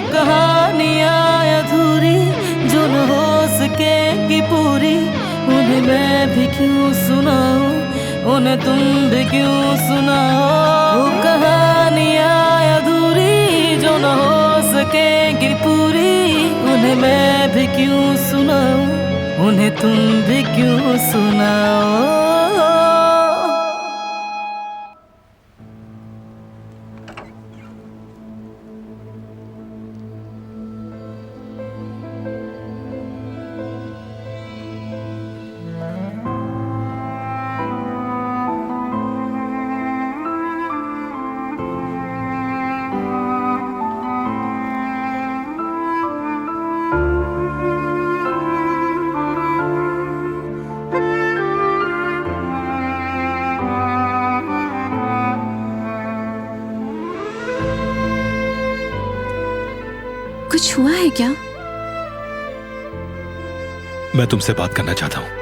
कहानियाँ अधूरी जो न हो सकेगी पूरी, उन्हें मैं भी क्यों सुनाऊं, उन्हें तुम भी क्यों सुनाओ। वो कहानियाँ अधूरी जो न हो सकेगी पूरी, उन्हें मैं भी क्यों सुनाऊं, उन्हें तुम भी क्यों सुनाओ। कुछ हुआ है क्या? मैं तुमसे बात करना चाहता हूं।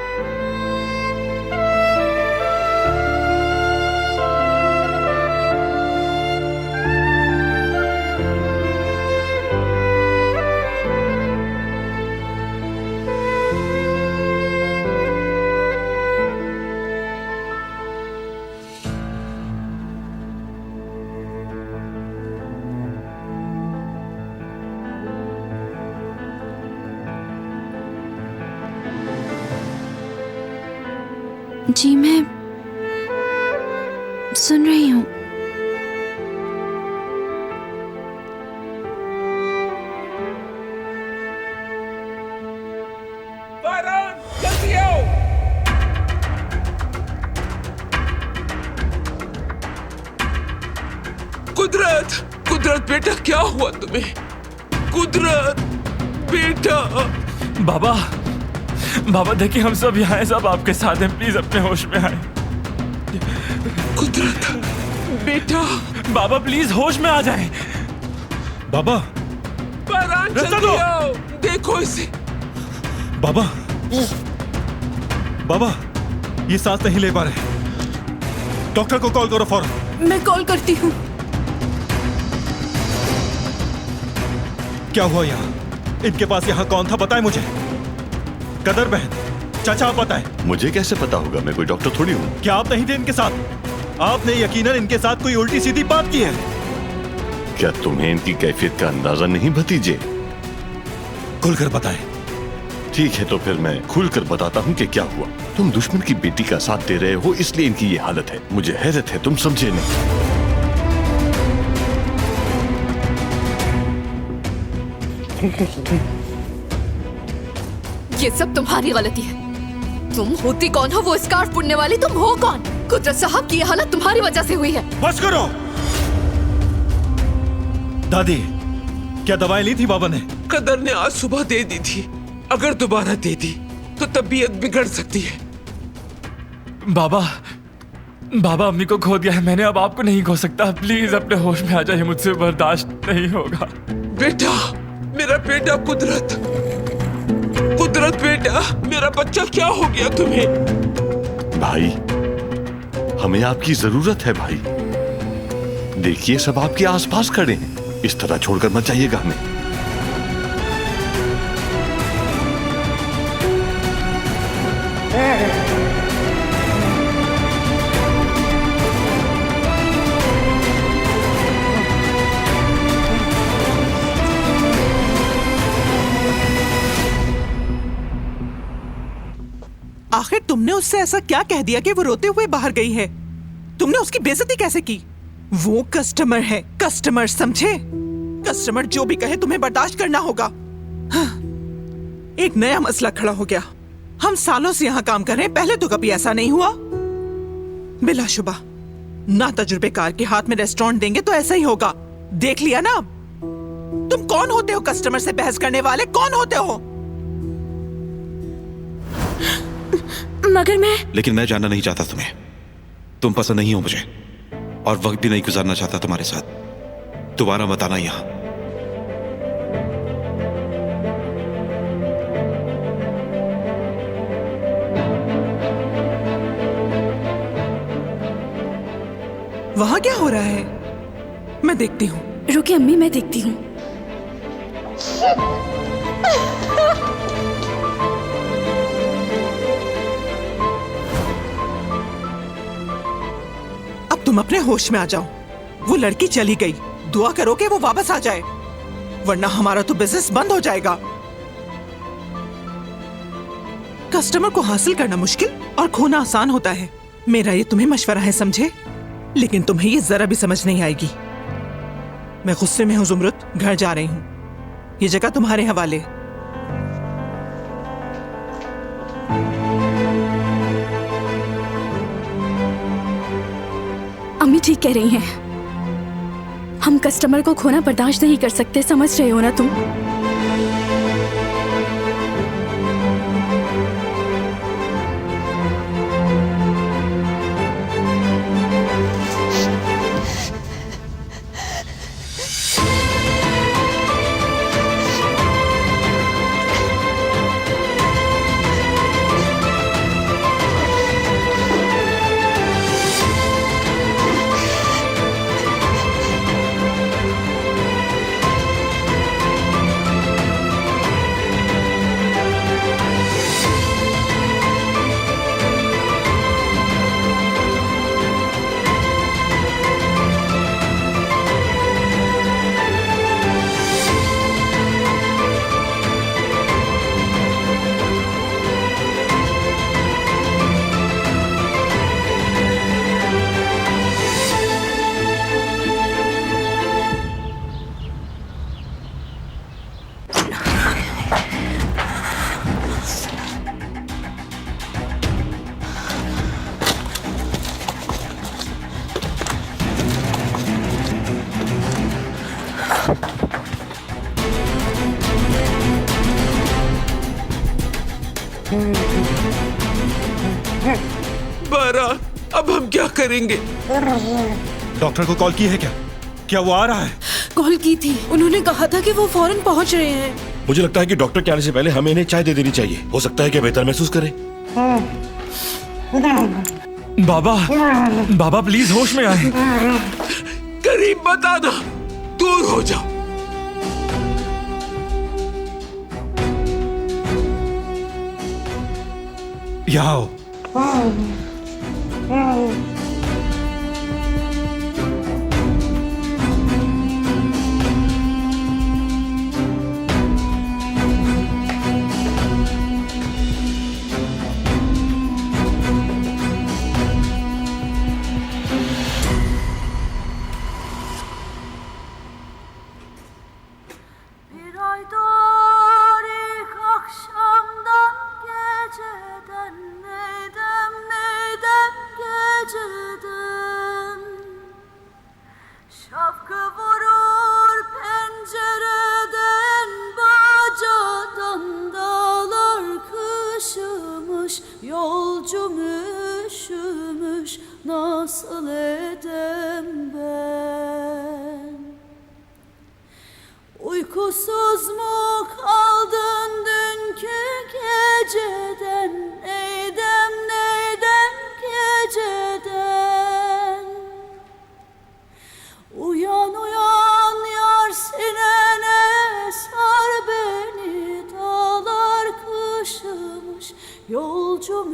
जी मैं सुन रही हूँ। जल्दी आओ। कुदरत बेटा, क्या हुआ तुम्हें? कुदरत बेटा। बाबा देखिए, हम सब यहाँ हैं, सब आपके साथ हैं, प्लीज अपने होश में आए। कुदरत बेटा। बाबा प्लीज होश में आ जाएं। बाबा, फरहान जल्दी आओ, देखो इसे। बाबा, ये सांस नहीं ले पा रहे। डॉक्टर को कॉल करो फौरन। मैं कॉल करती हूँ। क्या हुआ यहाँ? इनके पास यहाँ कौन था बताए मुझे। कदर बहन, चाचा बताए। मुझे कैसे पता होगा? मैं कोई डॉक्टर थोड़ी हूँ। क्या आप नहीं थे इनके साथ? आपने यकीनन इनके साथ कोई उल्टी सीधी बात की है। क्या तुम्हें इनकी कैफियत का अंदाजा नहीं भतीजे? खुलकर बताएं। ठीक है, तो फिर मैं खुलकर बताता हूँ कि क्या हुआ। तुम दुश्मन की बेटी का साथ दे रहे हो, इसलिए इनकी ये हालत है। मुझे हैरत है तुम समझे नहीं। ये सब तुम्हारी गलती है। तुम होती कौन हो? वो स्कार्फ पुड़ने वाली तुम हो कौन? कुदरत साहब की ये हालत तुम्हारी वजह से हुई है। बस करो। दादी, क्या दवाएं ली थी बाबा ने? कदर ने आज सुबह दे दी थी। अगर दोबारा दे दी तो तबीयत बिगड़ सकती है। बाबा अम्मी को खो दिया है मैंने, अब आपको नहीं खो सकता। प्लीज अपने होश में आ जाइए, मुझसे बर्दाश्त नहीं होगा। बेटा, मेरा बेटा कुदरत बेटा, मेरा बच्चा, क्या हो गया तुम्हें? भाई, हमें आपकी जरूरत है भाई। देखिए सब आपके आसपास खड़े हैं, इस तरह छोड़कर मत जाइएगा हमें। आखिर तुमने उससे ऐसा क्या कह दिया कि वो रोते हुए बाहर गई है? तुमने उसकी बेइज्जती कैसे की? वो कस्टमर है, कस्टमर समझे? कस्टमर जो भी कहे तुम्हें बर्दाश्त करना होगा। हाँ, एक नया मसला खड़ा हो गया। हम सालों से यहाँ काम कर रहे हैं, पहले तो कभी ऐसा नहीं हुआ। बिलाशुबा ना तजुर्बेकार के हाथ में रेस्टोरेंट देंगे तो ऐसा ही होगा। देख लिया ना? तुम कौन होते हो कस्टमर से बहस करने वाले? कौन होते हो? मगर लेकिन मैं जानना नहीं चाहता तुम्हें। तुम पसंद नहीं हो मुझे और वक्त भी नहीं गुजारना चाहता तुम्हारे साथ। दोबारा मत आना यहां। वहां क्या हो रहा है? मैं देखती हूँ। रुकिए अम्मी, मैं देखती हूँ। अब तुम अपने होश में आ जाओ। वो लड़की चली गई, दुआ करो कि वो वापस आ जाए, वरना हमारा तो बिजनेस बंद हो जाएगा। कस्टमर को हासिल करना मुश्किल और खोना आसान होता है। मेरा ये तुम्हें मशवरा है, समझे? लेकिन तुम्हें ये जरा भी समझ नहीं आएगी। मैं गुस्से में हूं जुमरुत, घर जा रही हूं। ये जगह तुम्हारे हवाले। अम्मी ठीक कह रही हैं। हम कस्टमर को खोना बर्दाश्त नहीं कर सकते, समझ रहे हो ना तुम? बारा, अब हम क्या करेंगे? डॉक्टर को कॉल की है क्या? क्या वो आ रहा है? कॉल की थी, उन्होंने कहा था कि वो फौरन पहुंच रहे हैं। मुझे लगता है कि डॉक्टर के आने से पहले हमें इन्हें चाय दे देनी चाहिए। हो सकता है कि बेहतर महसूस करें। बाबा, बाबा प्लीज होश में आए। करीब मत आना, दूर हो जाओ। यहाँ आओ। Bir ay tarih akşamdan geceden neydem geceden şapka vurur pencereden bacadan dağlar kışımış yolcum üşümüş nasıl edem ben. Uykusuz mu kaldın dünkü geceden neydem geceden. Uyan uyan yar sinene sar beni dağlar kışımış yolcum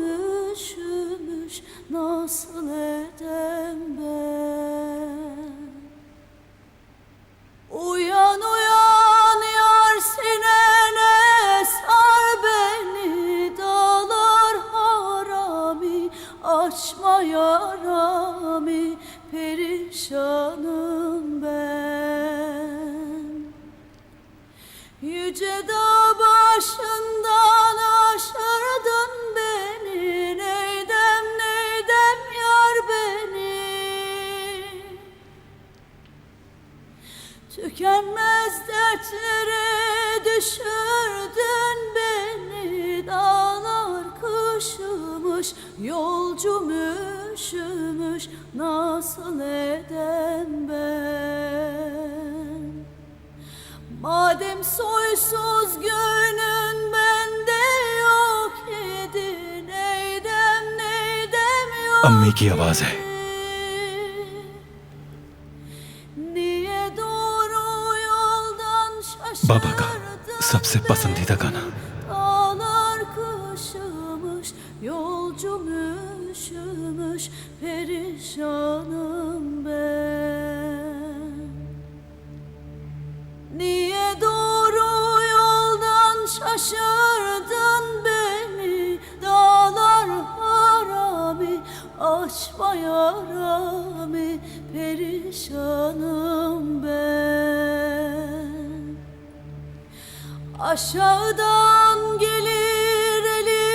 üşümüş nasıl edem ben. Uyan uyan yar sinene sar beni dağlar harami açma yarami perişanım ben. Yüce dağ başından aşırdın beni neydem yar beni. Tükenmez dertlere düşürdün beni dağlar kışımış yolcum üşümüş nasıl edem ben. Madem soysuz gönlün bende yok idi neydem yok. अम्मी की आवाज है। Niye doğru yoldan बाबा का। şaşırdın सबसे पसंदीदा गाना। Dağlar kışımış, yolcum üşümüş, perişanım ben. Niye doğru yoldan şaşırdın beni? Dağlar harami, açma yaramı, perişanım ben. Aşağıdan gelir eli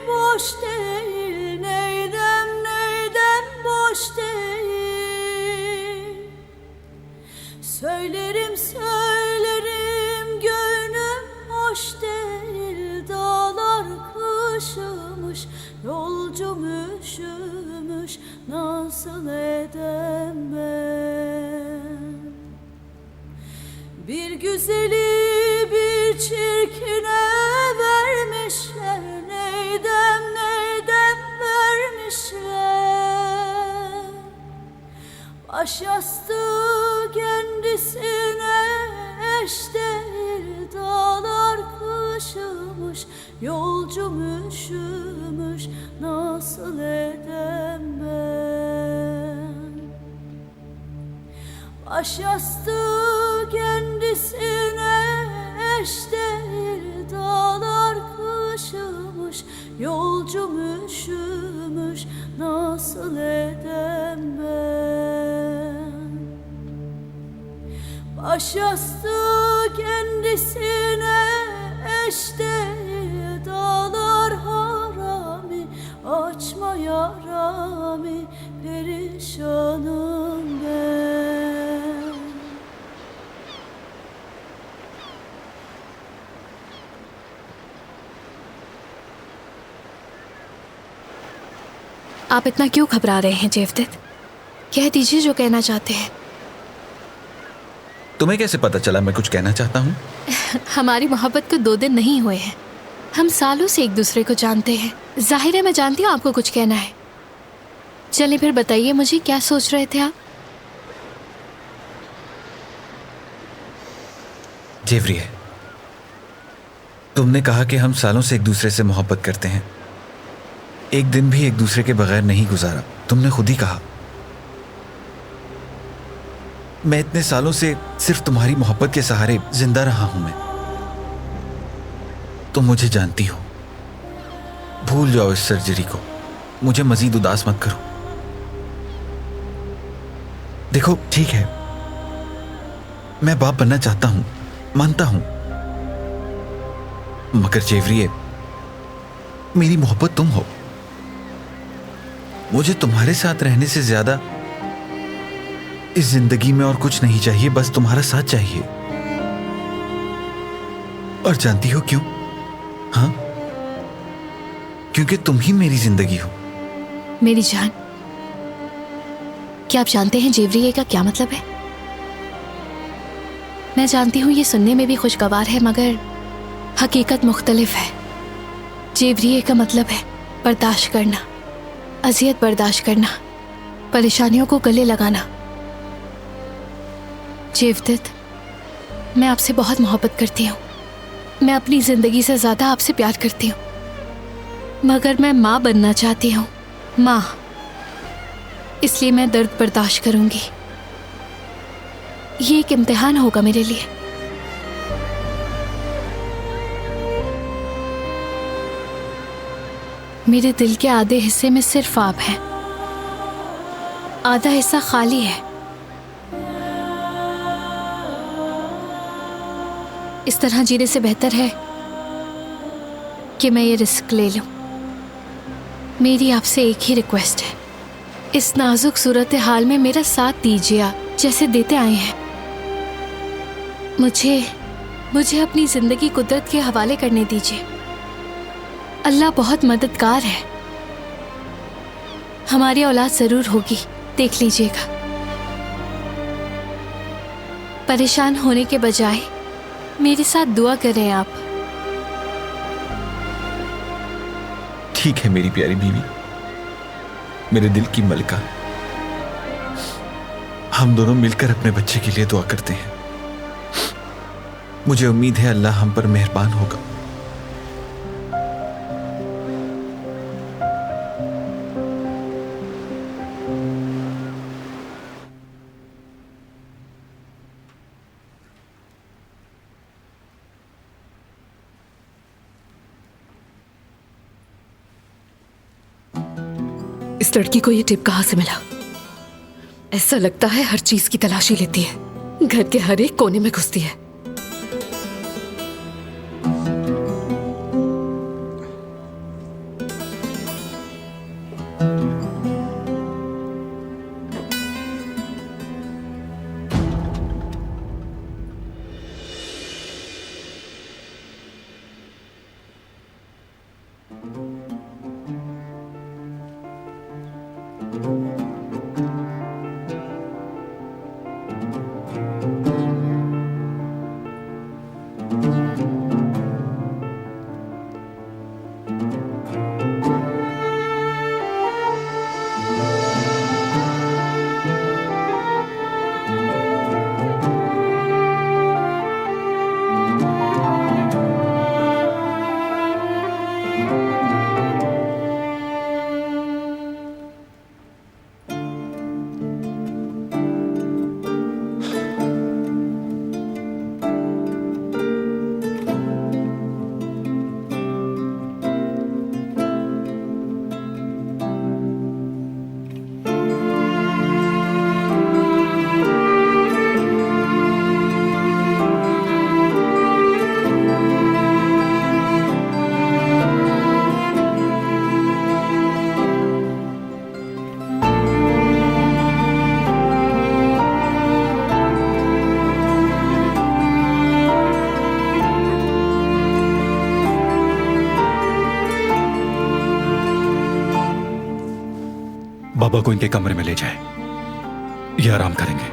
boş değil, neydem boş değil. Söylerim gönlüm hoş değil, dağlar kışımış, yolcum üşümüş, nasıl edem ben? Bir güzeli bir çirkine vermişler, neydem vermişler. Baş yastığı kendisine eş değil, dağlar kışımış, yolcum üşümüş, nasıl edem ben? Baş yastığı kendisine eş değil, dağlar kışımış, yolcum üşümüş, nasıl edem ben? Baş yastığı kendisine eş değil, dağlar harami, açma yaramı, perişanım ben. आप इतना क्यों घबरा रहे हैं जेवदत्त? कह दीजिए जो कहना चाहते हैं। तुम्हें कैसे पता चला मैं कुछ कहना चाहता हूँ? हमारी मोहब्बत को 2 दिन नहीं हुए हैं, हम सालों से एक दूसरे को जानते हैं। जाहिर है मैं जानती हूँ आपको कुछ कहना है। चलिए फिर बताइए मुझे, क्या सोच रहे थे आप? जेवरिए, तुमने कहा कि हम सालों से एक दूसरे से मोहब्बत करते हैं, एक दिन भी एक दूसरे के बगैर नहीं गुजारा। तुमने खुद ही कहा। मैं इतने सालों से सिर्फ तुम्हारी मोहब्बत के सहारे जिंदा रहा हूं। मैं तुम मुझे जानती हो। भूल जाओ इस सर्जरी को, मुझे मजीद उदास मत करो। देखो ठीक है, मैं बाप बनना चाहता हूं, मानता हूं, मगर जेवरिए, मेरी मोहब्बत तुम हो। मुझे तुम्हारे साथ रहने से ज्यादा इस जिंदगी में और कुछ नहीं चाहिए, बस तुम्हारा साथ चाहिए। और जानती हो क्यों? हाँ, क्योंकि तुम ही मेरी जिंदगी हो। मेरी जान, क्या आप जानते हैं जेवरिए का क्या मतलब है? मैं जानती हूं ये सुनने में भी खुशगवार है, मगर हकीकत मुख्तलिफ है। जेवरिए का मतलब है बर्दाश्त करना, अजियत बर्दाश्त करना, परेशानियों को गले लगाना। जेवदत्त, मैं आपसे बहुत मोहब्बत करती हूँ, मैं अपनी जिंदगी से ज्यादा आपसे प्यार करती हूँ, मगर मैं माँ बनना चाहती हूँ, माँ। इसलिए मैं दर्द बर्दाश्त करूंगी। ये एक इम्तिहान होगा मेरे लिए। मेरे दिल के आधे हिस्से में सिर्फ आप हैं, आधा हिस्सा खाली है। इस तरह जीने से बेहतर है कि मैं ये रिस्क ले लूं। मेरी आपसे एक ही रिक्वेस्ट है, इस नाजुक सूरत हाल में मेरा साथ दीजिए आप, जैसे देते आए हैं। मुझे अपनी जिंदगी कुदरत के हवाले करने दीजिए। अल्लाह बहुत मददगार है, हमारी औलाद जरूर होगी, देख लीजिएगा। परेशान होने के बजाय मेरे साथ दुआ करें आप। ठीक है मेरी प्यारी बीवी, मेरे दिल की मलका, हम दोनों मिलकर अपने बच्चे के लिए दुआ करते हैं। मुझे उम्मीद है अल्लाह हम पर मेहरबान होगा। इस लड़की को ये टिप कहाँ से मिला? ऐसा लगता है हर चीज की तलाशी लेती है, घर के हर एक कोने में घुसती है। बाबा को इनके कमरे में ले जाए, ये आराम करेंगे।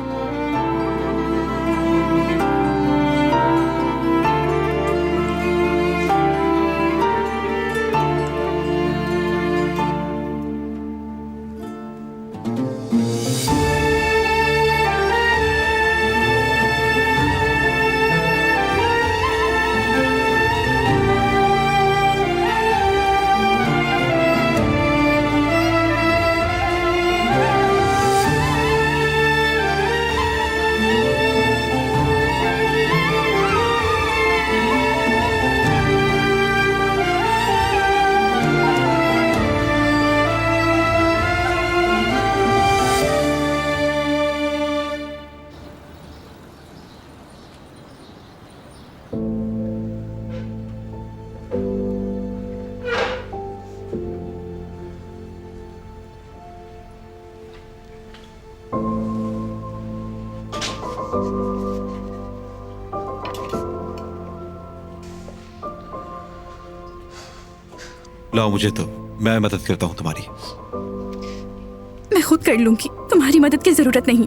लाओ मुझे तो, मैं मदद करता हूं तुम्हारी। मैं खुद कर लूंगी, तुम्हारी मदद की जरूरत नहीं।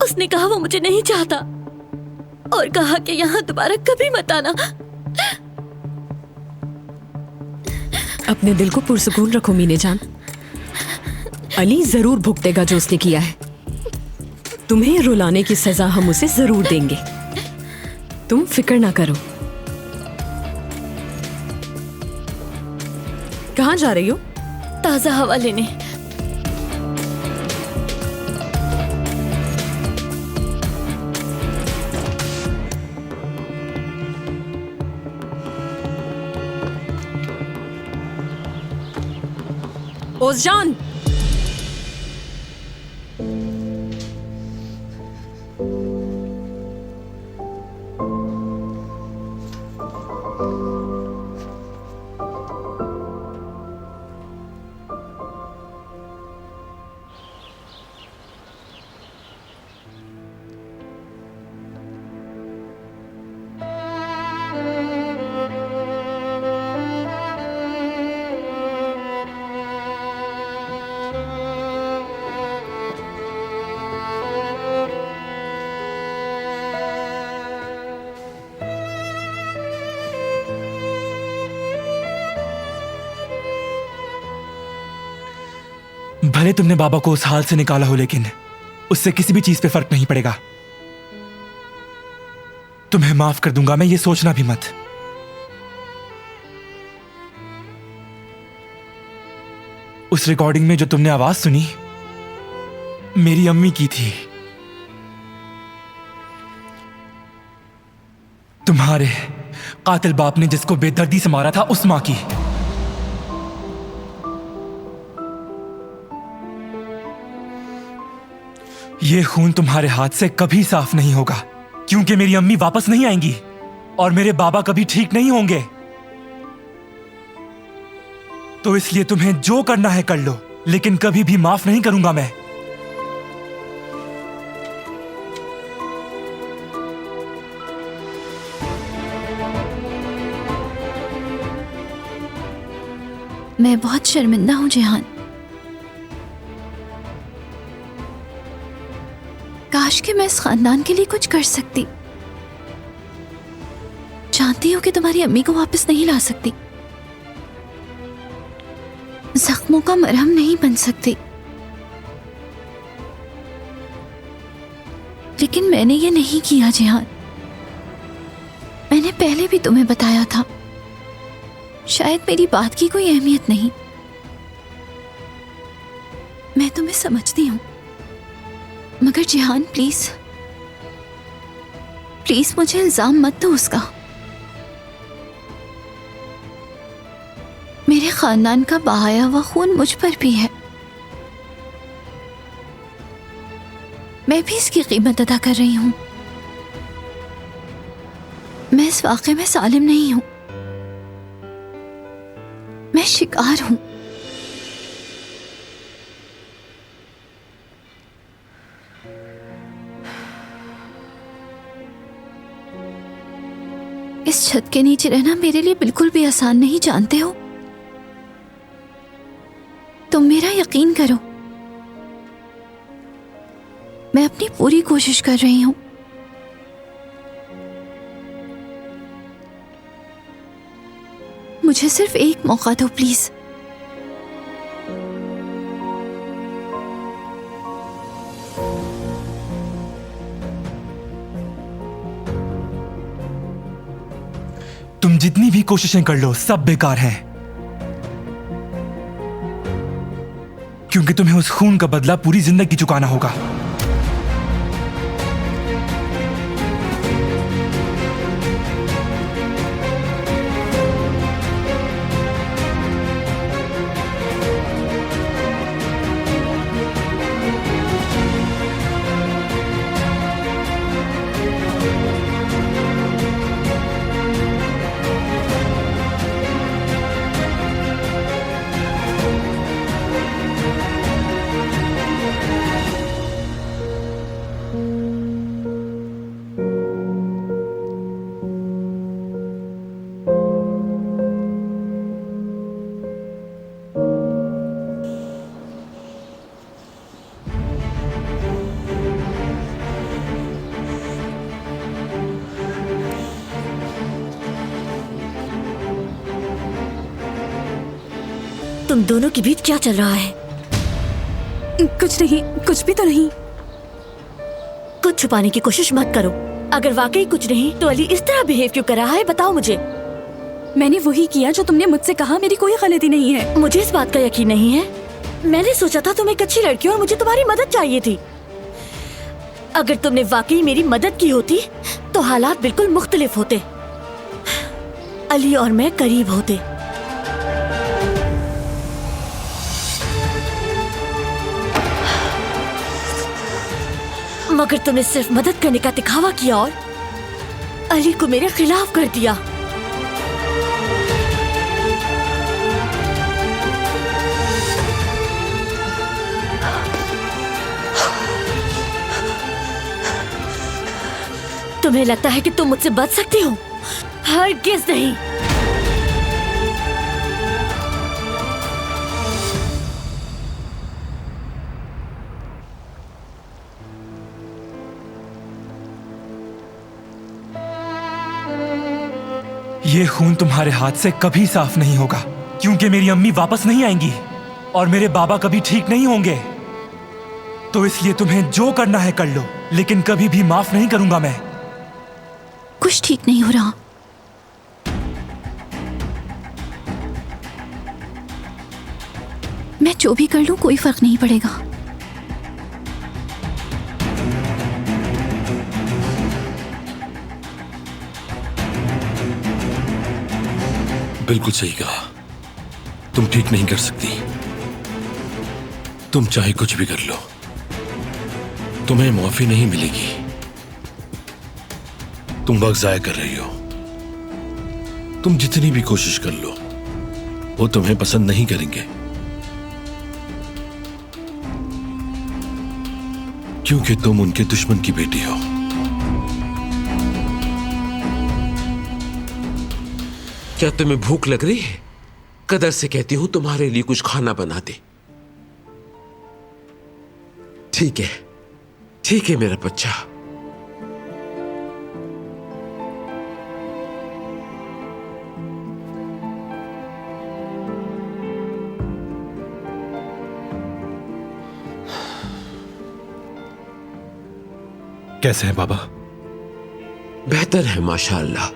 उसने कहा वो मुझे नहीं चाहता और कहा कि यहाँ दोबारा कभी मत आना। अपने दिल को पुरसुकून रखो मीने जान, अली जरूर भुगतेगा जो उसने किया है। तुम्हें रुलाने की सजा हम उसे जरूर देंगे, तुम फिक्र ना करो। कहाँ जा रही हो? ताजा हवा लेने। ओज़जान, भले तुमने बाबा को उस हाल से निकाला हो, लेकिन उससे किसी भी चीज पे फर्क नहीं पड़ेगा। तुम्हें माफ कर दूंगा मैं, ये सोचना भी मत। उस रिकॉर्डिंग में जो तुमने आवाज सुनी, मेरी अम्मी की थी। तुम्हारे कातिल बाप ने जिसको बेदर्दी से मारा था, उस मां की। ये खून तुम्हारे हाथ से कभी साफ नहीं होगा, क्योंकि मेरी अम्मी वापस नहीं आएंगी और मेरे बाबा कभी ठीक नहीं होंगे। तो इसलिए तुम्हें जो करना है कर लो, लेकिन कभी भी माफ नहीं करूंगा मैं। मैं बहुत शर्मिंदा हूं जेहान। काश कि मैं इस खानदान के लिए कुछ कर सकती। जानती हूं कि तुम्हारी अम्मी को वापस नहीं ला सकती, जख्मों का मरहम नहीं बन सकती, लेकिन मैंने ये नहीं किया जेहान। मैंने पहले भी तुम्हें बताया था, शायद मेरी बात की कोई अहमियत नहीं। मैं तुम्हें समझती हूं, मगर जेहान प्लीज प्लीज मुझे इल्जाम मत दो उसका। मेरे खानदान का बहाया हुआ खून मुझ पर भी है। मैं भी इसकी कीमत अदा कर रही हूं। मैं इस वाक़े में सालिम नहीं हूं, मैं शिकार हूं। इस छत के नीचे रहना मेरे लिए बिल्कुल भी आसान नहीं, जानते हो। तुम मेरा यकीन करो, मैं अपनी पूरी कोशिश कर रही हूं। मुझे सिर्फ एक मौका दो प्लीज। तुम जितनी भी कोशिशें कर लो, सब बेकार हैं, क्योंकि तुम्हें उस खून का बदला पूरी जिंदगी चुकाना होगा। तुम दोनों के बीच क्या चल रहा है? कुछ नहीं, कुछ भी तो नहीं। कुछ छुपाने की कोशिश मत करो। अगर वाकई कुछ नहीं तो अली इस तरह बिहेव क्यों कर रहा है, बताओ मुझे। मैंने वही किया जो तुमने मुझसे कहा, मेरी कोई गलती नहीं है। मुझे इस बात का यकीन नहीं है। मैंने सोचा था तुम एक अच्छी लड़की हो और मुझे तुम्हारी मदद चाहिए थी। अगर तुमने वाकई मेरी मदद की होती तो हालात बिल्कुल मुख्तलिफ होते। अली और मैं करीब होते। मगर तुमने सिर्फ मदद करने का दिखावा किया और अली को मेरे खिलाफ कर दिया। तुम्हें लगता है कि तुम मुझसे बच सकती हो? हरगिज़ नहीं। ये खून तुम्हारे हाथ से कभी साफ नहीं होगा, क्योंकि मेरी अम्मी वापस नहीं आएंगी और मेरे बाबा कभी ठीक नहीं होंगे। तो इसलिए तुम्हें जो करना है कर लो, लेकिन कभी भी माफ नहीं करूंगा मैं। कुछ ठीक नहीं हो रहा। मैं जो भी कर लूं कोई फर्क नहीं पड़ेगा। बिल्कुल सही कहा, तुम ठीक नहीं कर सकती। तुम चाहे कुछ भी कर लो, तुम्हें माफी नहीं मिलेगी। तुम वक्त जाया कर रही हो। तुम जितनी भी कोशिश कर लो, वो तुम्हें पसंद नहीं करेंगे, क्योंकि तुम उनके दुश्मन की बेटी हो। क्या तुम्हें भूख लग रही है? कदर से कहती हूं तुम्हारे लिए कुछ खाना बना दे। ठीक है, ठीक है मेरा बच्चा। कैसे हैं बाबा? बेहतर है माशाअल्लाह।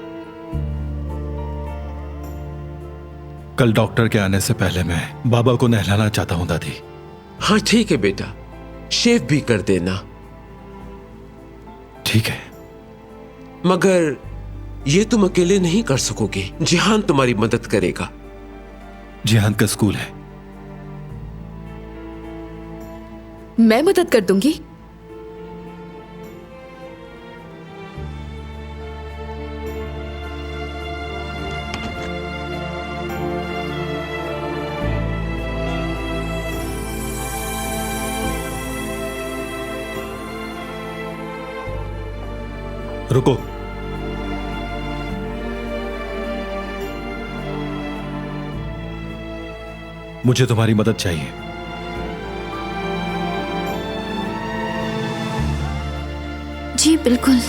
कल डॉक्टर के आने से पहले मैं बाबा को नहलाना चाहता हूं दादी। हाँ ठीक है बेटा, शेव भी कर देना। ठीक है। मगर ये तुम अकेले नहीं कर सकोगे, जिहान तुम्हारी मदद करेगा। जिहान का स्कूल है। मैं मदद कर दूंगी। रुको। मुझे तुम्हारी मदद चाहिए। जी बिल्कुल।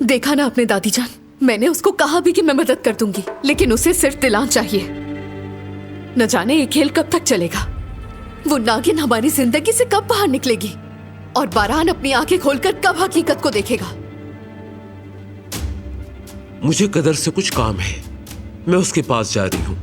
देखा ना आपने दादी जान, मैंने उसको कहा भी कि मैं मदद कर दूंगी, लेकिन उसे सिर्फ दिलान चाहिए। न जाने ये खेल कब तक चलेगा। वो नागिन हमारी जिंदगी से कब बाहर निकलेगी और बारान अपनी आंखें खोलकर कब हकीकत को देखेगा। मुझे कदर से कुछ काम है, मैं उसके पास जा रही हूं।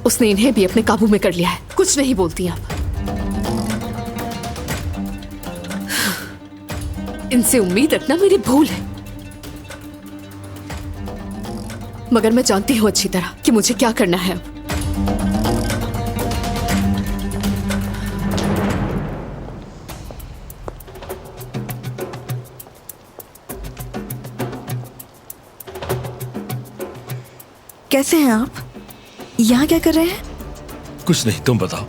उसने इन्हें भी अपने काबू में कर लिया है। कुछ नहीं बोलती आप। इनसे उम्मीद रखना मेरी भूल है, मगर मैं जानती हूं अच्छी तरह कि मुझे क्या करना है अब। कैसे हैं आप? यहाँ क्या कर रहे हैं? कुछ नहीं, तुम बताओ।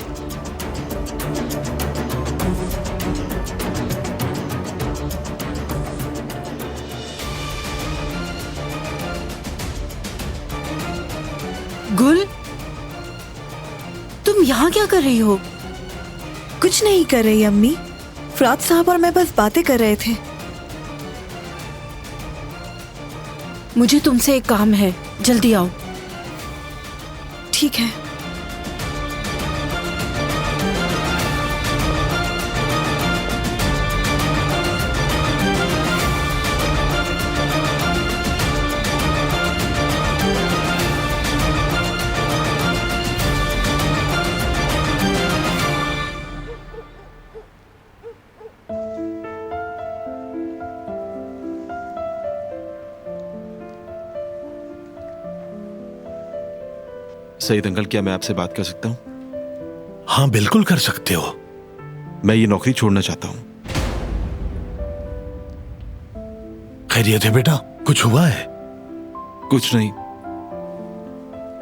गुल, तुम यहाँ क्या कर रही हो? कुछ नहीं कर रही अम्मी। फराद साहब और मैं बस बातें कर रहे थे। मुझे तुमसे एक काम है, जल्दी आओ। ठीक है। सईद अंकल, क्या मैं आपसे बात कर सकता हूँ? हाँ बिल्कुल कर सकते हो। मैं ये नौकरी छोड़ना चाहता हूँ। खैरियत है बेटा? कुछ हुआ है? कुछ नहीं,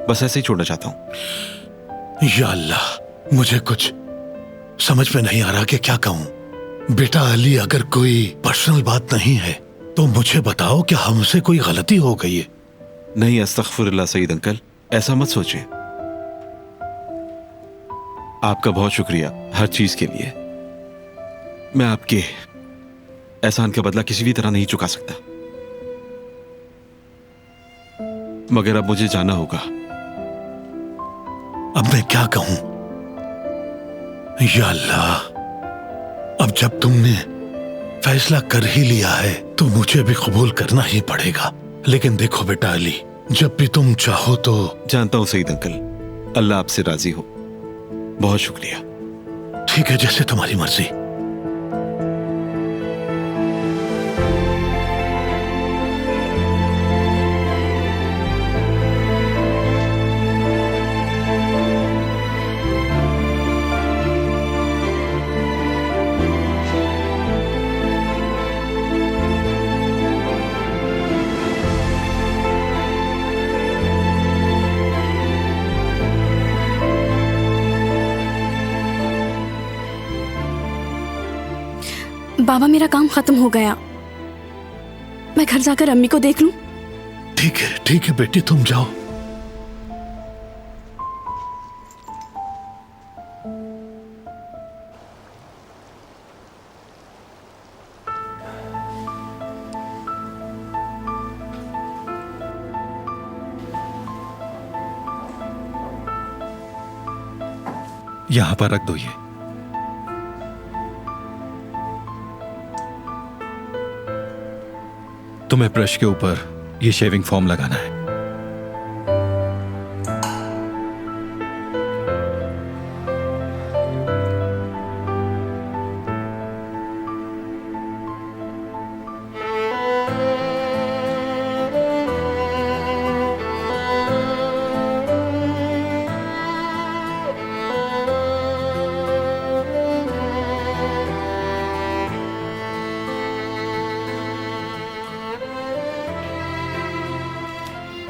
बस ऐसे ही छोड़ना चाहता हूँ। या अल्लाह, मुझे कुछ समझ में नहीं आ रहा कि क्या कहूं। बेटा अली, अगर कोई पर्सनल बात नहीं है तो मुझे बताओ कि हमसे कोई गलती हो गई है? नहीं, अस्तगफुरुल्लाह सईद अंकल, ऐसा मत सोचिए। आपका बहुत शुक्रिया हर चीज के लिए। मैं आपके एहसान का बदला किसी भी तरह नहीं चुका सकता, मगर अब मुझे जाना होगा। अब मैं क्या कहूं? या अल्लाह, अब जब तुमने फैसला कर ही लिया है तो मुझे भी कबूल करना ही पड़ेगा। लेकिन देखो बेटा अली, जब भी तुम चाहो तो। जानता हूं सईद अंकल, अल्लाह आपसे राजी हो। बहुत शुक्रिया। ठीक है, जैसे तुम्हारी मर्जी। बाबा, मेरा काम खत्म हो गया। मैं घर जाकर अम्मी को देख लूं? ठीक है बेटी, तुम जाओ। यहां पर रख दो ये। तुम्हें ब्रश के ऊपर ये शेविंग फोम लगाना है।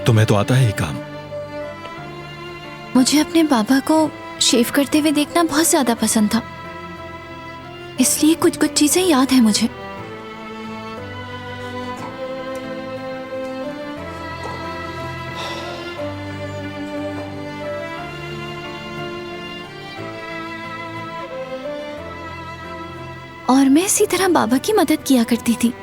तुम्हें तो आता है ये काम। मुझे अपने बाबा को शेव करते हुए देखना बहुत ज्यादा पसंद था, इसलिए कुछ कुछ चीजें याद है मुझे। और मैं इसी तरह बाबा की मदद किया करती थी।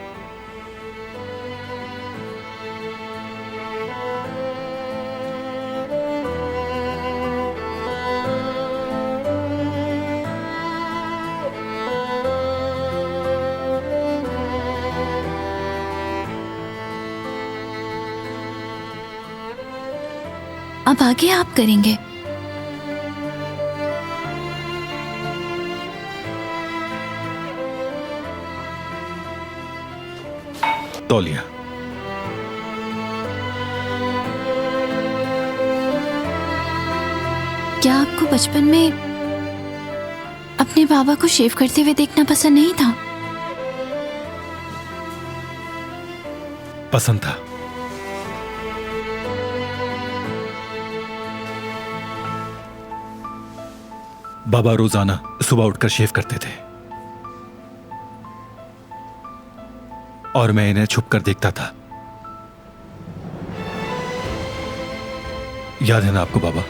अब आगे आप करेंगे। तौलिया। क्या आपको बचपन में अपने बाबा को शेव करते हुए देखना पसंद नहीं था? पसंद था। बाबा रोजाना सुबह उठकर शेव करते थे और मैं इन्हें छुपकर देखता था। याद है ना आपको बाबा?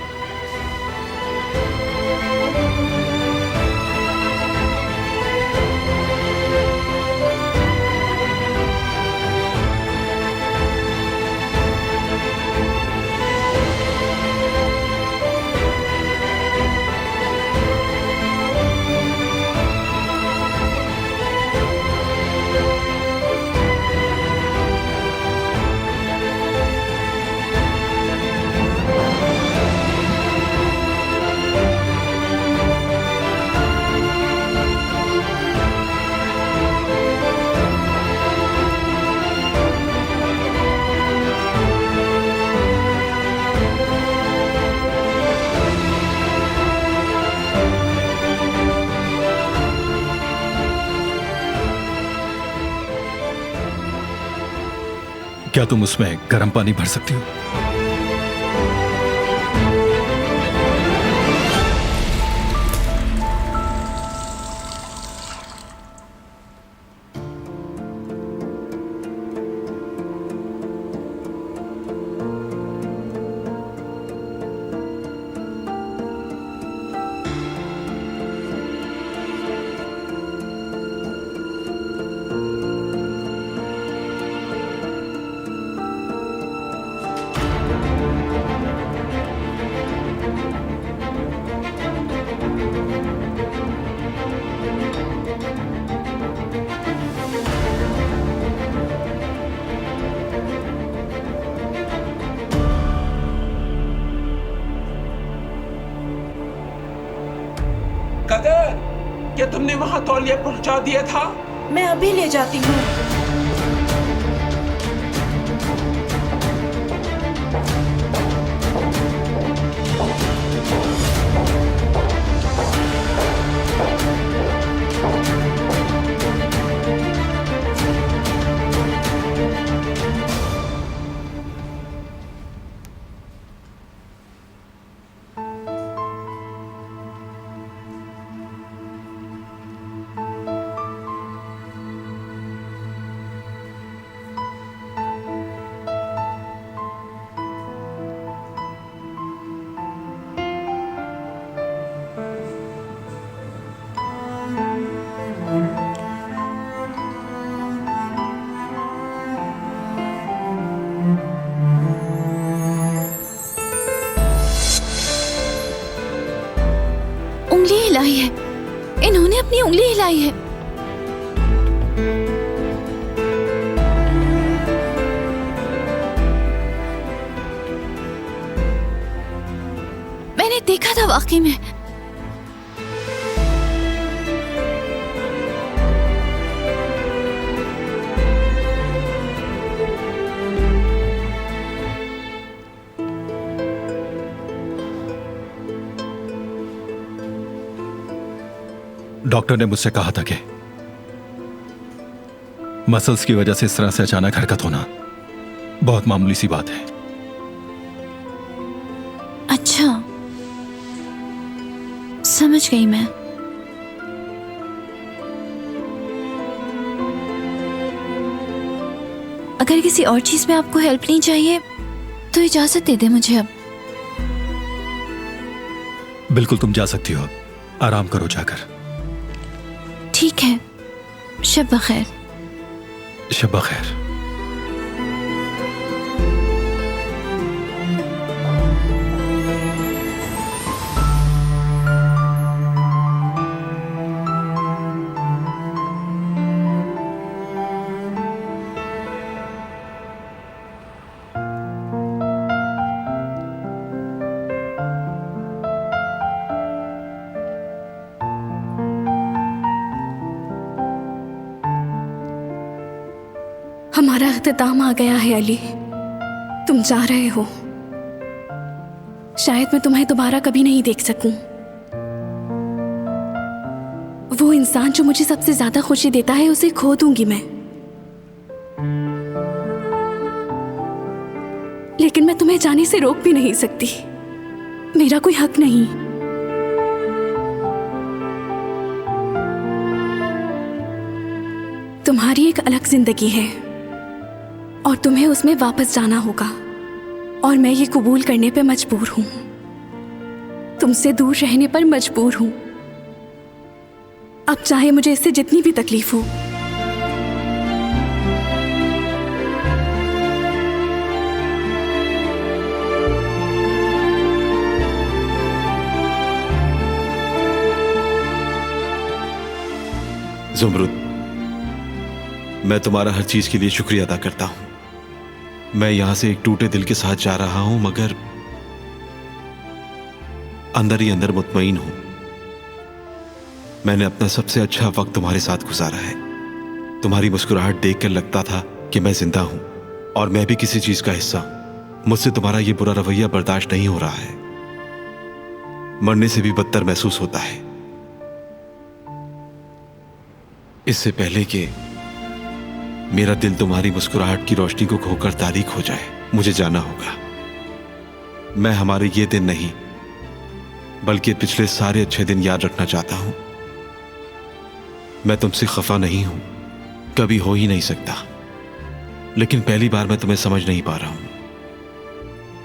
क्या तुम उसमें गर्म पानी भर सकती हो? कदर, क्या तुमने वहां तौलिया पहुंचा दिया था? मैं अभी ले जाती हूँ। उंगली हिलाई है, इन्होंने अपनी उंगली हिलाई है। मैंने देखा था वाकई में। डॉक्टर ने मुझसे कहा था कि मसल्स की वजह से इस तरह से अचानक हरकत होना बहुत मामूली सी बात है। अच्छा, समझ गई मैं। अगर किसी और चीज में आपको हेल्प नहीं चाहिए तो इजाजत दे दे मुझे अब। बिल्कुल, तुम जा सकती हो। आराम करो जाकर। ठीक है, शब बखैर। शब बखैर। हमारा इख्तिताम आ गया है अली। तुम जा रहे हो। शायद मैं तुम्हें दोबारा कभी नहीं देख सकूं। वो इंसान जो मुझे सबसे ज्यादा खुशी देता है उसे खो दूंगी मैं। लेकिन मैं तुम्हें जाने से रोक भी नहीं सकती। मेरा कोई हक नहीं। तुम्हारी एक अलग जिंदगी है और तुम्हें उसमें वापस जाना होगा, और मैं ये कबूल करने पे मजबूर हूं। तुमसे दूर रहने पर मजबूर हूं, अब चाहे मुझे इससे जितनी भी तकलीफ हो। ज़ुमरुद, मैं तुम्हारा हर चीज के लिए शुक्रिया अदा करता हूं। मैं यहां से एक टूटे दिल के साथ जा रहा हूं, मगर अंदर ही अंदर मुतमईन हूं। मैंने अपना सबसे अच्छा वक्त तुम्हारे साथ गुजारा है। तुम्हारी मुस्कुराहट देखकर लगता था कि मैं जिंदा हूं और मैं भी किसी चीज का हिस्सा हूं। मुझसे तुम्हारा यह बुरा रवैया बर्दाश्त नहीं हो रहा है। मरने से भी बदतर महसूस होता है। इससे पहले कि मेरा दिल तुम्हारी मुस्कुराहट की रोशनी को खोकर तारीक हो जाए, मुझे जाना होगा। मैं हमारे ये दिन नहीं बल्कि पिछले सारे अच्छे दिन याद रखना चाहता हूं। मैं तुमसे खफा नहीं हूं, कभी हो ही नहीं सकता, लेकिन पहली बार मैं तुम्हें समझ नहीं पा रहा हूं।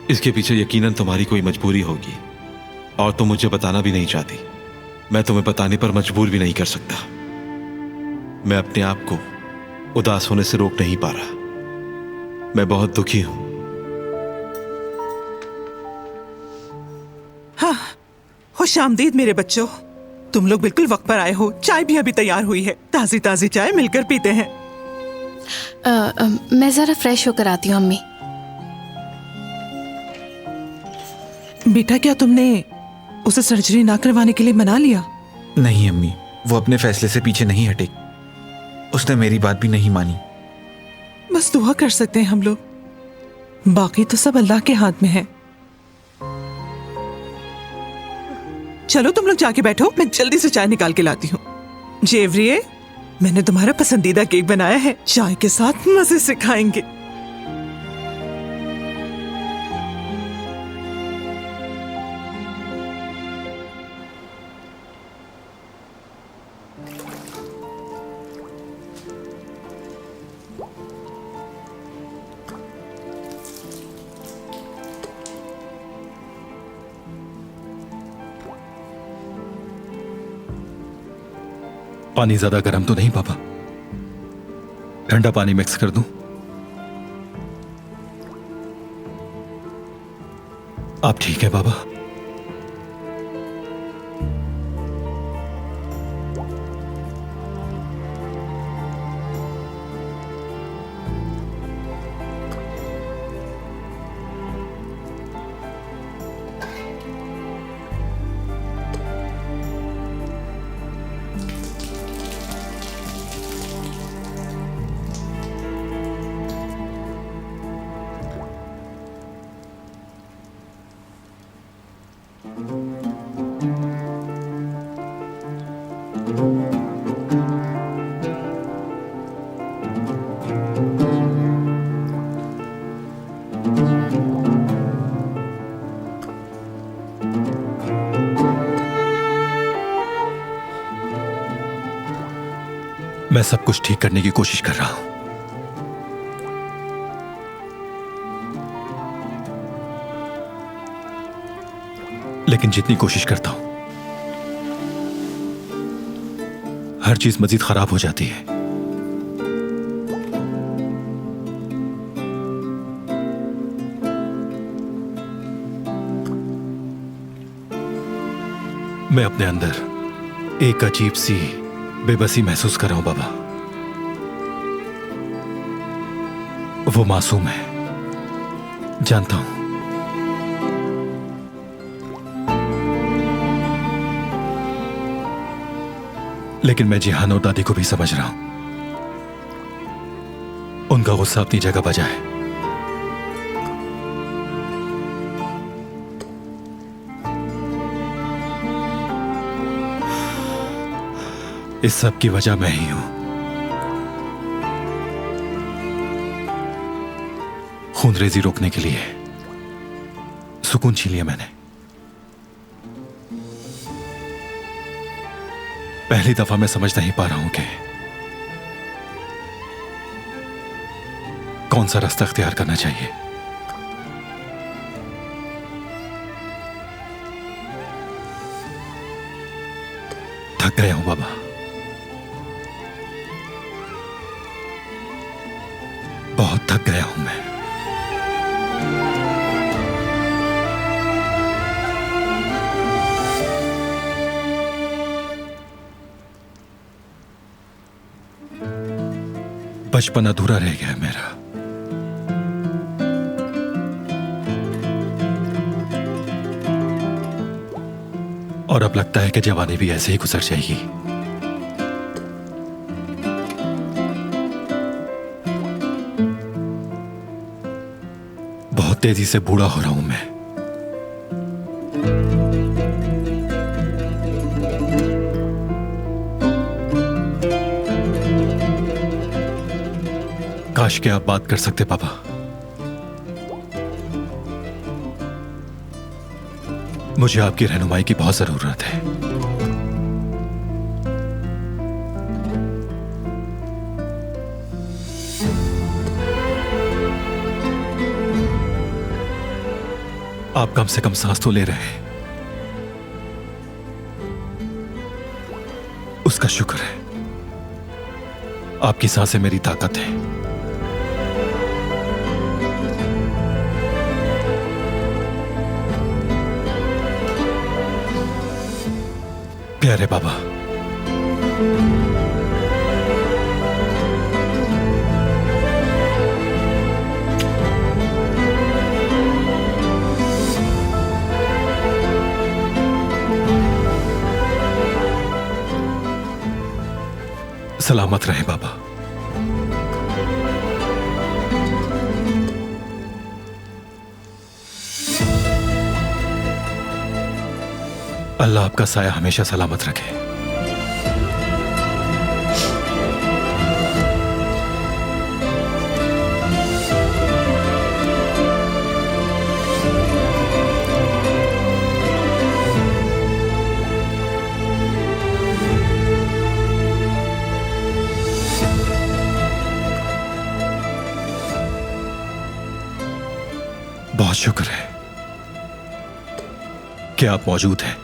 इसके पीछे यकीनन तुम्हारी कोई मजबूरी होगी और तुम मुझे बताना भी नहीं चाहती। मैं तुम्हें बताने पर मजबूर भी नहीं कर सकता। मैं अपने आप को उदास होने से रोक नहीं पा रहा। मैं बहुत दुखी हूं। हाँ, खुशामदीद मेरे बच्चों। तुम लोग बिल्कुल वक्त पर आए हो। चाय भी अभी तैयार हुई है। ताजी ताजी चाय मिलकर पीते हैं। मैं जरा फ्रेश होकर आती हूँ अम्मी। बेटा, क्या तुमने उसे सर्जरी ना करवाने के लिए मना लिया? नहीं अम्मी, वो अपने फैसले से पीछे नहीं हटे। उसने मेरी बात भी नहीं मानी। बस दुआ कर सकते हैं हम लोग, बाकी तो सब अल्लाह के हाथ में है। चलो तुम लोग जाके बैठो, मैं जल्दी से चाय निकाल के लाती हूँ। जेवरिए, मैंने तुम्हारा पसंदीदा केक बनाया है, चाय के साथ मजे से खाएंगे। पानी ज्यादा गर्म तो नहीं पापा? ठंडा पानी मिक्स कर दूं? आप ठीक है बाबा? मैं सब कुछ ठीक करने की कोशिश कर रहा हूं, लेकिन जितनी कोशिश करता हूं हर चीज मजीद खराब हो जाती है। मैं अपने अंदर एक अजीब सी बेबसी महसूस कर रहा हूं बाबा। वो मासूम है, जानता हूं, लेकिन मैं जिहान और दादी को भी समझ रहा हूं। उनका गुस्सा अपनी जगह बजा है। इस सब की वजह मैं ही हूं। खूनरेजी रोकने के लिए सुकून छीन लिया मैंने। पहली दफा मैं समझ नहीं पा रहा हूं कि कौन सा रास्ता अख्तियार करना चाहिए। थक गया हूं बाबा, बहुत थक गया हूं मैं। बचपन अधूरा रह गया मेरा। और अब लगता है कि जवानी भी ऐसे ही गुजर जाएगी। बहुत तेजी से बूढ़ा हो रहा हूं मैं। काश के आप बात कर सकते पापा। मुझे आपकी रहनुमाई की बहुत जरूरत है। आप कम से कम सांस तो ले रहे हैं, उसका शुक्र है। आपकी सांसें मेरी ताकत है। प्यारे बाबा, सलामत रहे बाबा। अल्लाह आपका साया हमेशा सलामत रखे। बहुत शुक्र है कि आप मौजूद हैं।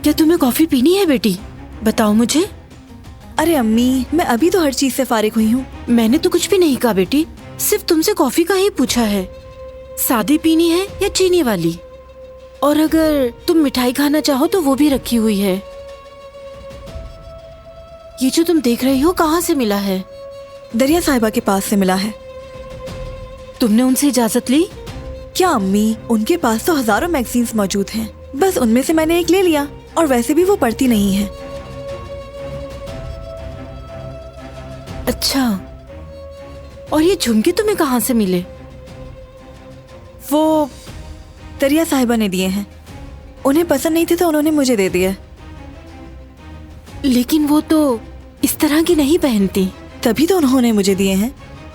क्या तुम्हें कॉफी पीनी है बेटी? बताओ मुझे। अरे अम्मी, मैं अभी तो हर चीज से फारिग हुई हूँ। मैंने तो कुछ भी नहीं कहा बेटी, सिर्फ तुमसे कॉफी का ही पूछा है। सादी पीनी है या चीनी वाली? और अगर तुम मिठाई खाना चाहो तो वो भी रखी हुई है। ये जो तुम देख रही हो कहाँ से मिला है? दरिया साहिबा के पास से मिला है। तुमने उनसे इजाजत ली? क्या अम्मी, उनके पास तो हजारों मैगजीन्स मौजूद हैं। बस उनमें से मैंने एक ले लिया, और वैसे भी वो पढ़ती नहीं है। अच्छा, और ये झुमके तुम्हें कहाँ से मिले? वो दरिया साहिबा ने दिए हैं। उन्हें पसंद नहीं थे तो उन्होंने मुझे दे दिया। लेकिन वो तो इस तरह की नहीं पहनती। तभी तो उन्होंने मुझे दिए हैं।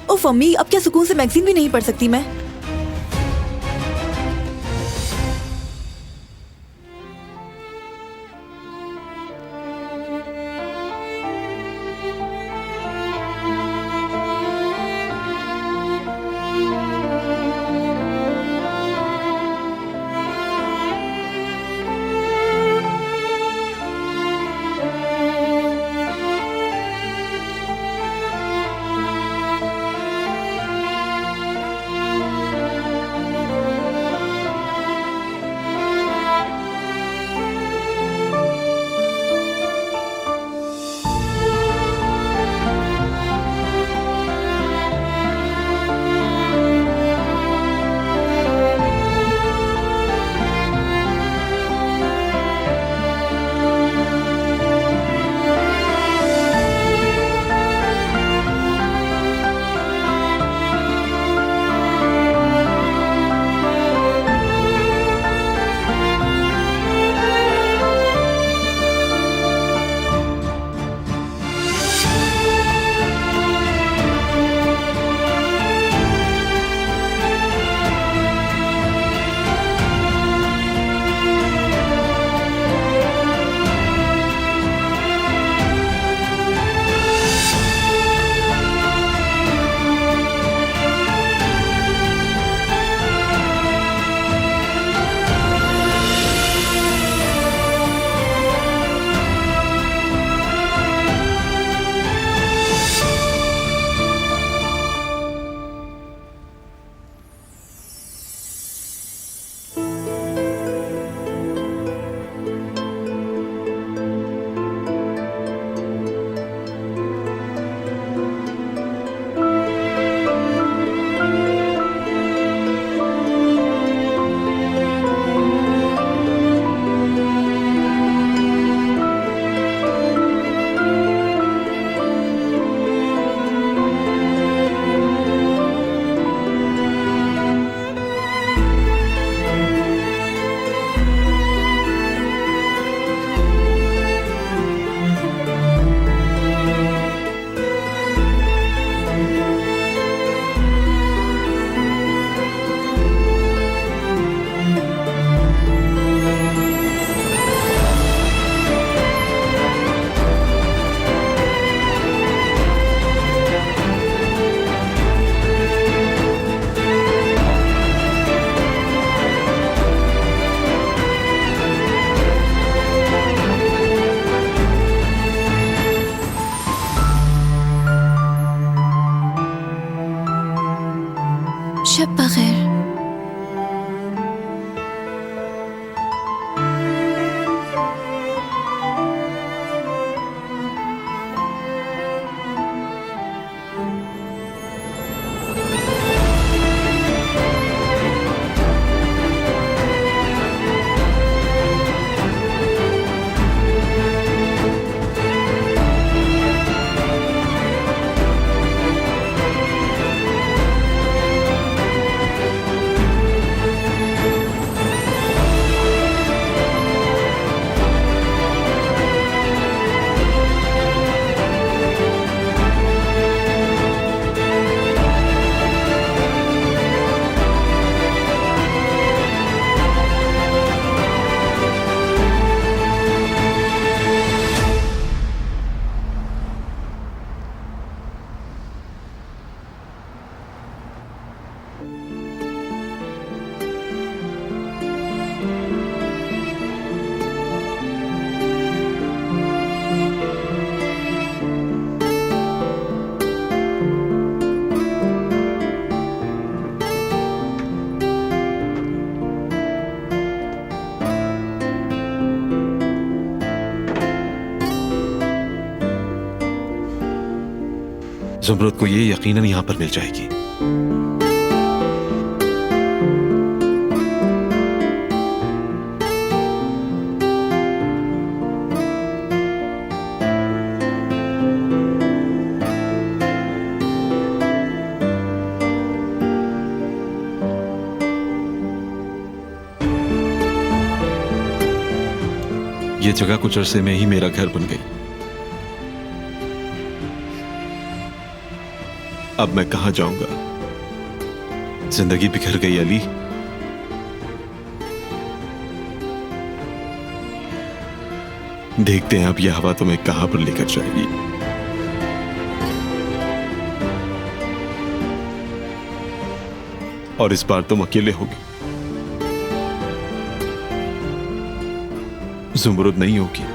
उफ अम्मी, अब क्या सुकून से मैगजीन भी नहीं पढ़ सकती मैं? जुमरुद को ये यकीनन यहां पर मिल जाएगी। ये जगह कुछ अरसे में ही मेरा घर बन गई। अब मैं कहां जाऊंगा? जिंदगी बिखर गई अली। देखते हैं अब यह हवा तुम्हें कहां पर लेकर जाएगी। और इस बार तुम अकेले होगे, जुमरुद नहीं होगी।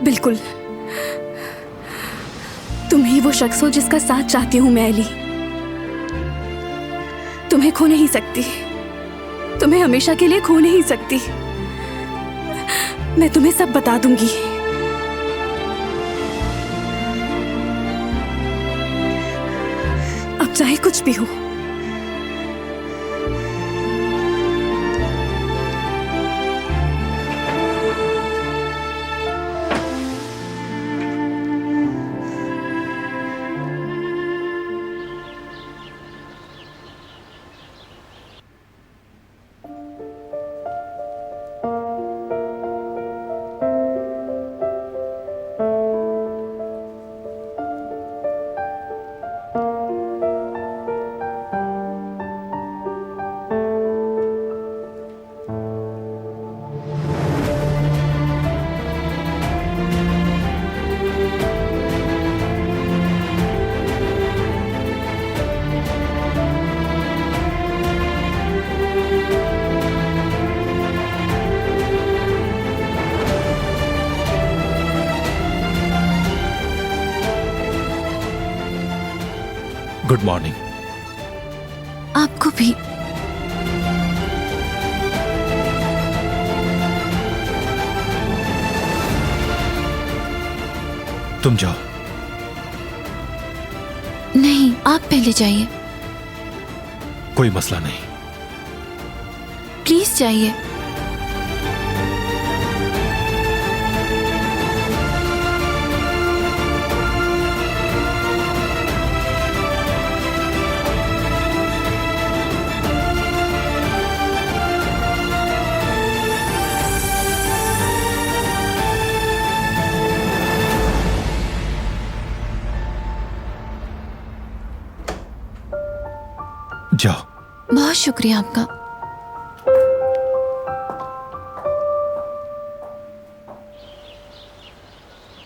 बिल्कुल, तुम ही वो शख्स हो जिसका साथ चाहती हूं मैं अली। तुम्हें खो नहीं सकती, तुम्हें हमेशा के लिए खो नहीं सकती। मैं तुम्हें सब बता दूंगी। अब चाहे कुछ भी हो। Good morning. आपको भी। तुम जाओ। नहीं, आप पहले जाइए। कोई मसला नहीं। प्लीज जाइए। जाओ। बहुत शुक्रिया आपका।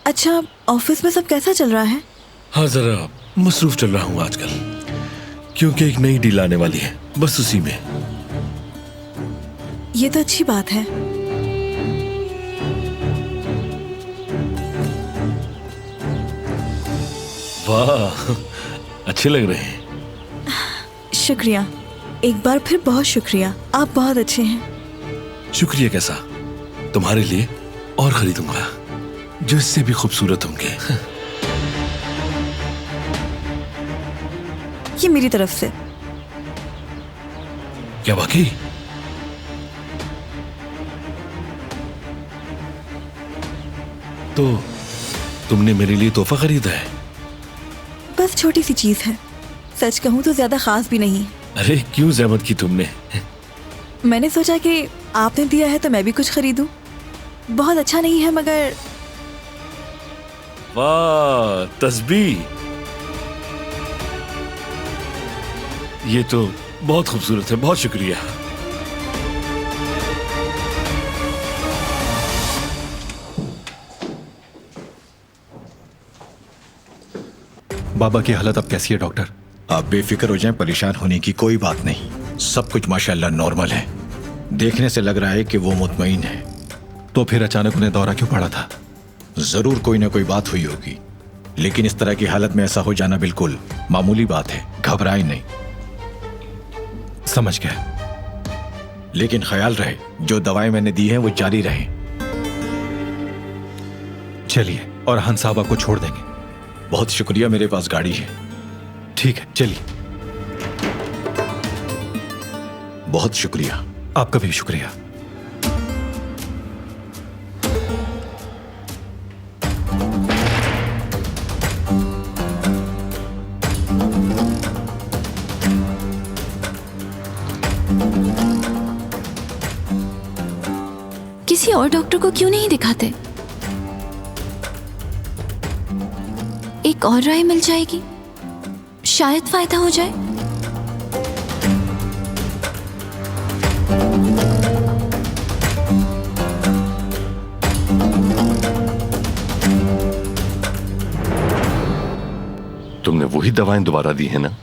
अच्छा, ऑफिस में सब कैसा चल रहा है? हाँ, जरा मसरूफ चल रहा हूँ आजकल, क्योंकि एक नई डील आने वाली है, बस उसी में। ये तो अच्छी बात है। वाह, अच्छे लग रहे हैं। शुक्रिया, एक बार फिर बहुत शुक्रिया। आप बहुत अच्छे हैं। शुक्रिया कैसा, तुम्हारे लिए और खरीदूंगा जो इससे भी खूबसूरत होंगे। ये मेरी तरफ से। क्या वाकई? तो तुमने मेरे लिए तोहफा खरीदा है? बस छोटी सी चीज है, सच कहूं तो ज्यादा खास भी नहीं। अरे क्यों जहमत की तुमने? मैंने सोचा कि आपने दिया है तो मैं भी कुछ खरीदूं। बहुत अच्छा नहीं है मगर। वाह, तस्बीह। ये तो बहुत खूबसूरत है, बहुत शुक्रिया। बाबा की हालत अब कैसी है डॉक्टर? आप बेफिक्र हो जाएं, परेशान होने की कोई बात नहीं। सब कुछ माशाल्लाह नॉर्मल है। देखने से लग रहा है कि वो मुतमईन है। तो फिर अचानक उन्हें दौरा क्यों पड़ा था? जरूर कोई ना कोई बात हुई होगी, लेकिन इस तरह की हालत में ऐसा हो जाना बिल्कुल मामूली बात है। घबराएं नहीं। समझ गया। लेकिन ख्याल रहे, जो दवाएं मैंने दी हैं वो जारी रहें। चलिए, और हंस साहब आपको छोड़ देंगे। बहुत शुक्रिया, मेरे पास गाड़ी है। ठीक है, चलिए। बहुत शुक्रिया। आपका भी शुक्रिया। किसी और डॉक्टर को क्यों नहीं दिखाते? एक और राय मिल जाएगी, शायद फायदा हो जाए। तुमने वही दवाएं दोबारा दी है ना?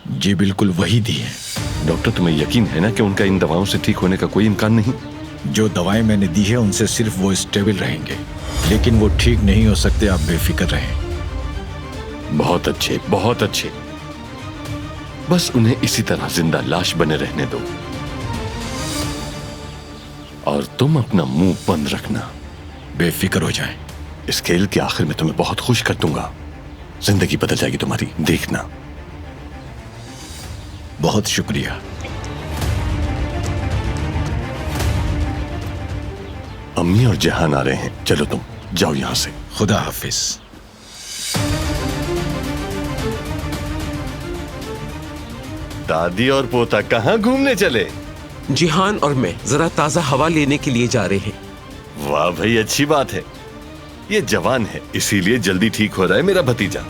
जी बिल्कुल वही दी है। डॉक्टर, तुम्हें यकीन है ना कि उनका इन दवाओं से ठीक होने का कोई इम्कान नहीं? जो दवाएं मैंने दी है उनसे सिर्फ वो स्टेबल रहेंगे, लेकिन वो ठीक नहीं हो सकते। आप बेफिक्र रहें। बहुत अच्छे, बहुत अच्छे। बस उन्हें इसी तरह जिंदा लाश बने रहने दो और तुम अपना मुंह बंद रखना। बेफिक्र हो जाएं। इस खेल के आखिर में तुम्हें बहुत खुश कर दूंगा। जिंदगी बदल जाएगी तुम्हारी, देखना। बहुत शुक्रिया। अम्मी और जहान आ रहे हैं, चलो तुम जाओ यहां से। खुदा हाफिज। दादी और पोता कहाँ घूमने चले? जिहान और मैं जरा ताजा हवा लेने के लिए जा रहे हैं। वाह भाई, अच्छी बात है। ये जवान है, इसीलिए जल्दी ठीक हो रहा है मेरा भतीजा।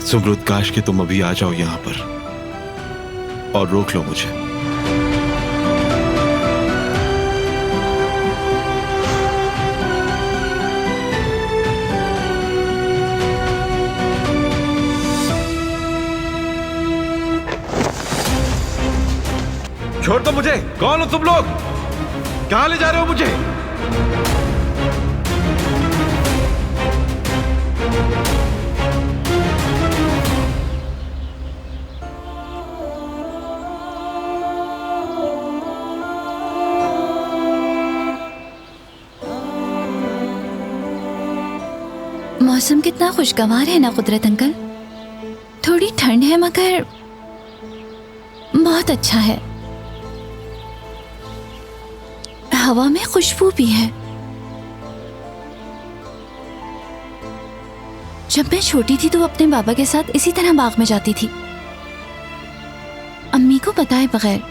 सुमरुद, काश कि तुम अभी आ जाओ यहां पर और रोक लो मुझे। छोड़ दो मुझे। कौन हो तुम लोग? कहां ले जा रहे हो मुझे? मौसम कितना खुशगवार है ना कुदरत अंकल। थोड़ी ठंड है मगर बहुत अच्छा है। हवा में खुशबू भी है। जब मैं छोटी थी तो अपने बाबा के साथ इसी तरह बाग में जाती थी, अम्मी को बताए बगैर।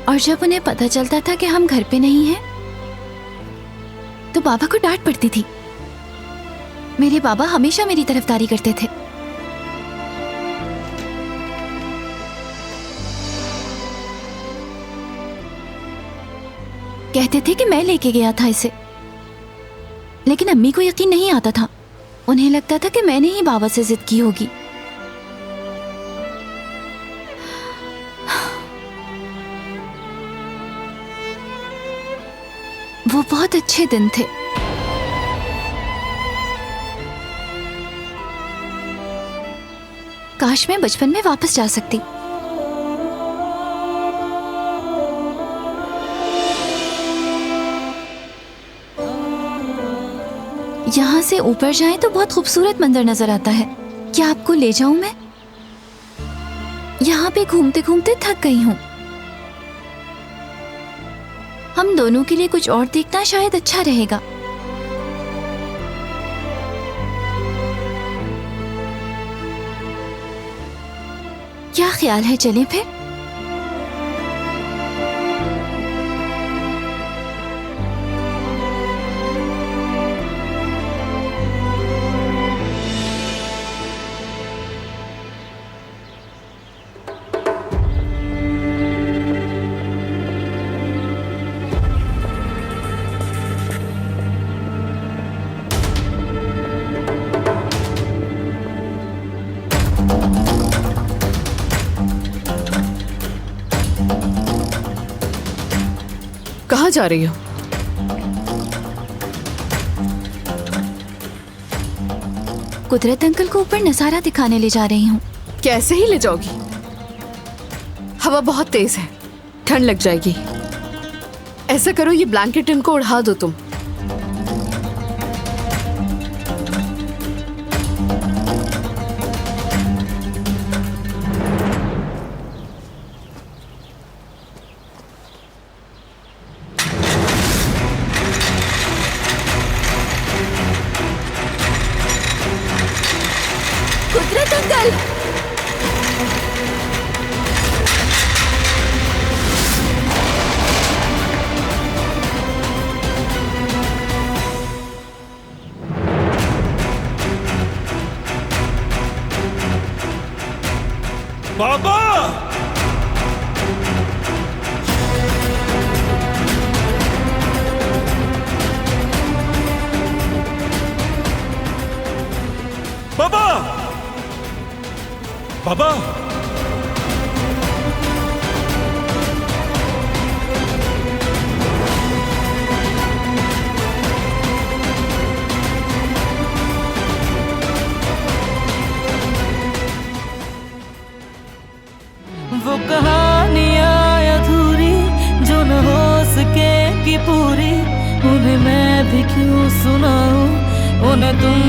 और जब उन्हें पता चलता था कि हम घर पे नहीं हैं तो बाबा को डांट पड़ती थी। मेरे बाबा हमेशा मेरी तरफदारी करते थे। कहते थे कि मैं लेके गया था इसे, लेकिन अम्मी को यकीन नहीं आता था। उन्हें लगता था कि मैंने ही बाबा से जिद की होगी। वो बहुत अच्छे दिन थे। काश मैं बचपन में वापस जा सकती। यहाँ से ऊपर जाएं तो बहुत खूबसूरत मंजर नजर आता है। क्या आपको ले जाऊं मैं? यहाँ पे घूमते घूमते थक गई हूँ। हम दोनों के लिए कुछ और देखना शायद अच्छा रहेगा। क्या ख्याल है, चलें फिर? कहाँ जा रही हो? कुदरत अंकल को ऊपर नजारा दिखाने ले जा रही हूँ। कैसे ही ले जाओगी? हवा बहुत तेज है, ठंड लग जाएगी। ऐसा करो, ये ब्लैंकेट इनको उड़ा दो तुम। कुदरत अंकल! बाबा! बाबा! बाबा! वो कहानियाँ अधूरी जो न हो सके कि पूरी, उन्हें मैं भी क्यों सुनाऊं, उन्हें तुम